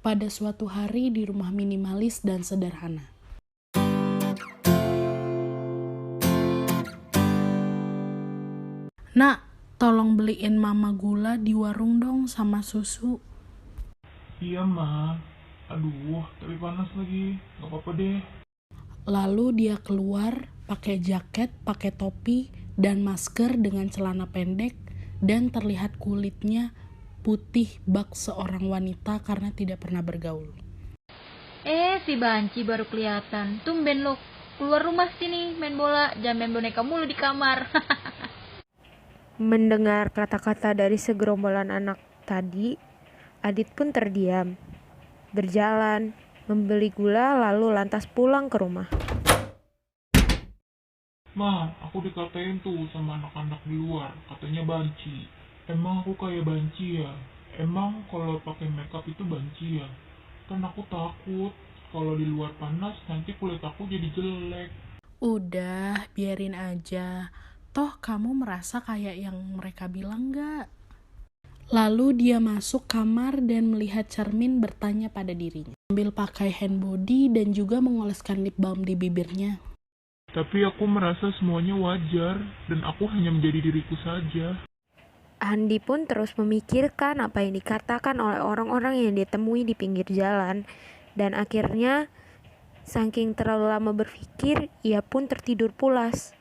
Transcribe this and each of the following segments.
pada suatu hari di rumah minimalis dan sederhana. Nak, tolong beliin mama gula di warung dong sama susu. Iya, Ma. Aduh, tapi panas lagi. Gak apa-apa deh. Lalu dia keluar pakai jaket, pakai topi, dan masker dengan celana pendek, dan terlihat kulitnya putih bak seorang wanita karena tidak pernah bergaul. Si Banci baru kelihatan. Tumben lo keluar rumah sini main bola, jangan main boneka mulu di kamar. Mendengar kata-kata dari segerombolan anak tadi, Adit pun terdiam. Berjalan, membeli gula lalu lantas pulang ke rumah. Ma, aku dikatain tuh sama anak-anak di luar. Katanya banci. Emang aku kayak banci ya? Emang kalau pakai makeup itu banci ya? Kan aku takut. Kalau di luar panas, nanti kulit aku jadi jelek. Udah, biarin aja. Toh kamu merasa kayak yang mereka bilang gak? Lalu dia masuk kamar dan melihat cermin bertanya pada dirinya. Sambil pakai hand body dan juga mengoleskan lip balm di bibirnya. Tapi aku merasa semuanya wajar, dan aku hanya menjadi diriku saja. Andi pun terus memikirkan apa yang dikatakan oleh orang-orang yang ditemui di pinggir jalan. Dan akhirnya, saking terlalu lama berpikir, ia pun tertidur pulas.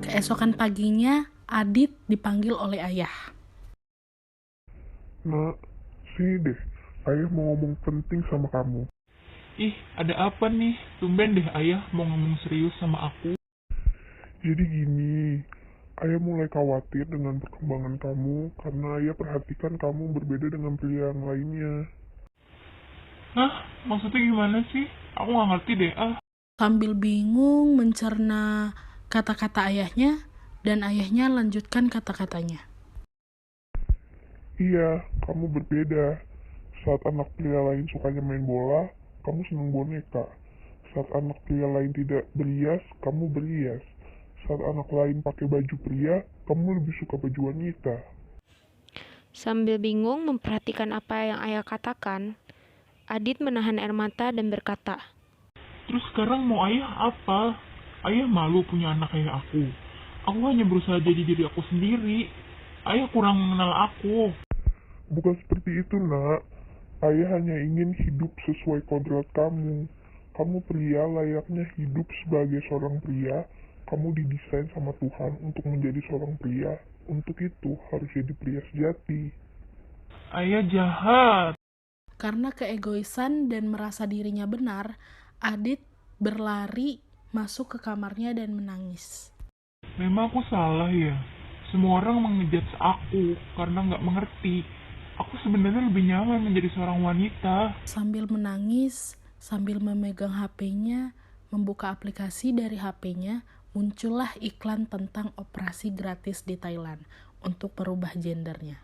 Keesokan paginya, Adit dipanggil oleh ayah. Nak, sini deh. Ayah mau ngomong penting sama kamu. Ih, ada apa nih? Tumben deh ayah mau ngomong serius sama aku. Jadi gini, ayah mulai khawatir dengan perkembangan kamu karena ayah perhatikan kamu berbeda dengan pria yang lainnya. Hah? Maksudnya gimana sih? Aku gak ngerti deh, Sambil bingung mencerna kata-kata ayahnya, dan ayahnya lanjutkan kata-katanya. Iya, kamu berbeda. Saat anak pria lain sukanya main bola, kamu senang boneka. Saat anak pria lain tidak berias, kamu berias. Saat anak lain pakai baju pria, kamu lebih suka baju wanita. Sambil bingung memperhatikan apa yang ayah katakan, Adit menahan air mata dan berkata, Terus sekarang mau ayah apa? Ayah malu punya anak kayak aku. Aku hanya berusaha jadi diri aku sendiri. Ayah kurang mengenal aku. Bukan seperti itu, nak. Ayah hanya ingin hidup sesuai kodrat kamu. Kamu pria layaknya hidup sebagai seorang pria. Kamu didesain sama Tuhan untuk menjadi seorang pria. Untuk itu harus jadi pria sejati. Ayah jahat. Karena keegoisan dan merasa dirinya benar, Adit berlari masuk ke kamarnya dan menangis. Memang aku salah ya. Semua orang mengejat aku karena nggak mengerti. Aku sebenarnya lebih nyaman menjadi seorang wanita. Sambil menangis, sambil memegang HP-nya, membuka aplikasi dari HP-nya, muncullah iklan tentang operasi gratis di Thailand untuk merubah gendernya.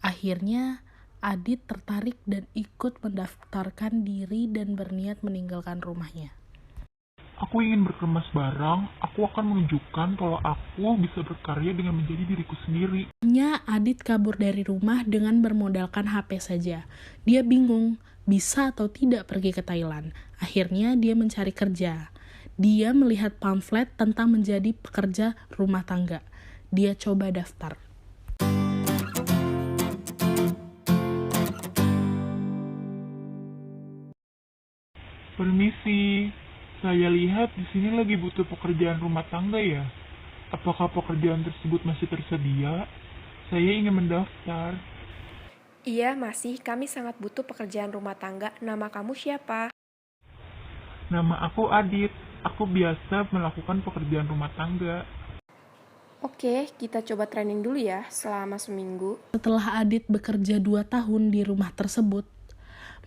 Akhirnya, Adit tertarik dan ikut mendaftarkan diri dan berniat meninggalkan rumahnya. Aku ingin berkemas barang. Aku akan menunjukkan kalau aku bisa berkarya dengan menjadi diriku sendiri. Akhirnya Adit kabur dari rumah dengan bermodalkan HP saja. Dia bingung bisa atau tidak pergi ke Thailand. Akhirnya dia mencari kerja. Dia melihat pamflet tentang menjadi pekerja rumah tangga. Dia coba daftar. Permisi, saya lihat di sini lagi butuh pekerjaan rumah tangga ya. Apakah pekerjaan tersebut masih tersedia? Saya ingin mendaftar. Iya, masih. Kami sangat butuh pekerjaan rumah tangga. Nama kamu siapa? Nama aku Adit. Aku biasa melakukan pekerjaan rumah tangga. Oke, kita coba training dulu ya, selama seminggu. Setelah Adit bekerja 2 tahun di rumah tersebut,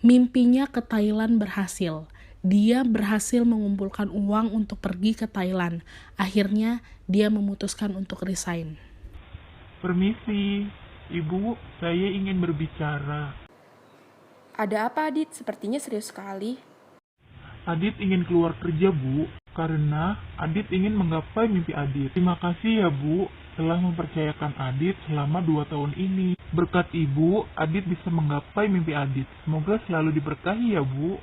mimpinya ke Thailand berhasil. Dia berhasil mengumpulkan uang untuk pergi ke Thailand. Akhirnya, dia memutuskan untuk resign. Permisi, Ibu, saya ingin berbicara. Ada apa, Adit? Sepertinya serius sekali. Adit ingin keluar kerja, Bu. Karena Adit ingin menggapai mimpi Adit. Terima kasih ya Bu, telah mempercayakan Adit selama 2 tahun ini. Berkat Ibu, Adit bisa menggapai mimpi Adit. Semoga selalu diberkahi ya Bu.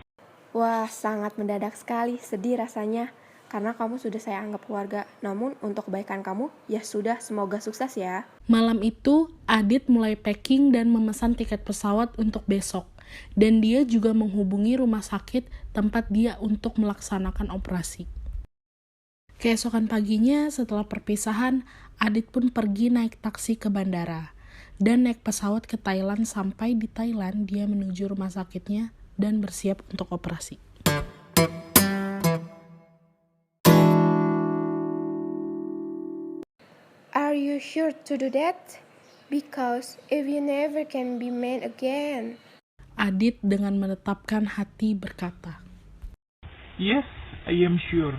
Wah, sangat mendadak sekali, sedih rasanya. Karena kamu sudah saya anggap keluarga. Namun, untuk kebaikan kamu, ya sudah, semoga sukses ya. Malam itu, Adit mulai packing dan memesan tiket pesawat untuk besok. Dan dia juga menghubungi rumah sakit tempat dia untuk melaksanakan operasi. Keesokan paginya, setelah perpisahan, Adit pun pergi naik taksi ke bandara. Dan naik pesawat ke Thailand. Sampai di Thailand, dia menuju rumah sakitnya dan bersiap untuk operasi. Are you sure to do that? Because if you never can be man again. Adit dengan menetapkan hati berkata, Yes, I am sure.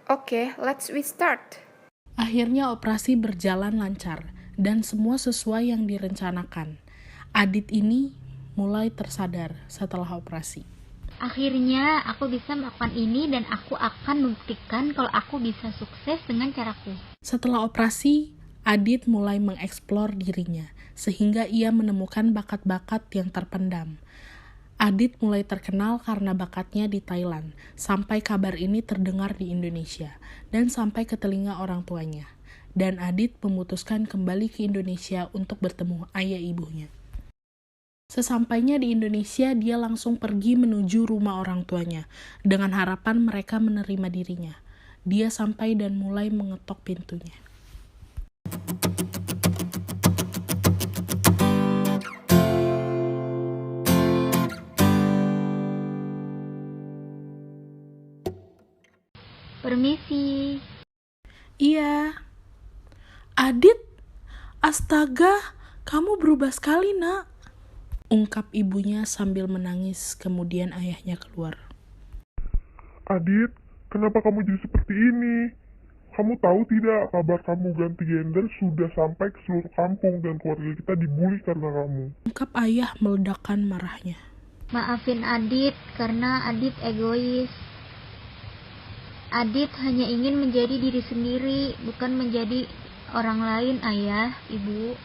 Oke, let's start. Akhirnya operasi berjalan lancar dan semua sesuai yang direncanakan. Adit ini mulai tersadar setelah operasi. Akhirnya aku bisa melakukan ini dan aku akan membuktikan kalau aku bisa sukses dengan caraku. Setelah operasi, Adit mulai mengeksplor dirinya sehingga ia menemukan bakat-bakat yang terpendam. Adit mulai terkenal karena bakatnya di Thailand, sampai kabar ini terdengar di Indonesia, dan sampai ke telinga orang tuanya. Dan Adit memutuskan kembali ke Indonesia untuk bertemu ayah ibunya. Sesampainya di Indonesia, dia langsung pergi menuju rumah orang tuanya, dengan harapan mereka menerima dirinya. Dia sampai dan mulai mengetok pintunya. Permisi. Iya. Adit, astaga, kamu berubah sekali, Nak. Ungkap ibunya sambil menangis, kemudian ayahnya keluar. Adit, kenapa kamu jadi seperti ini? Kamu tahu tidak, kabar kamu ganti gender sudah sampai ke seluruh kampung dan keluarga kita dibully karena kamu. Ungkap ayah meledakkan marahnya. Maafin Adit karena Adit egois. Adit hanya ingin menjadi diri sendiri, bukan menjadi orang lain, Ayah, Ibu.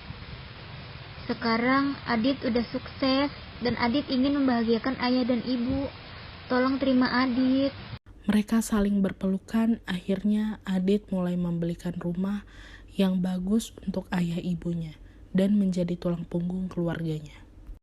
Sekarang Adit udah sukses dan Adit ingin membahagiakan Ayah dan Ibu. Tolong terima Adit. Mereka saling berpelukan. Akhirnya Adit mulai membelikan rumah yang bagus untuk ayah ibunya dan menjadi tulang punggung keluarganya.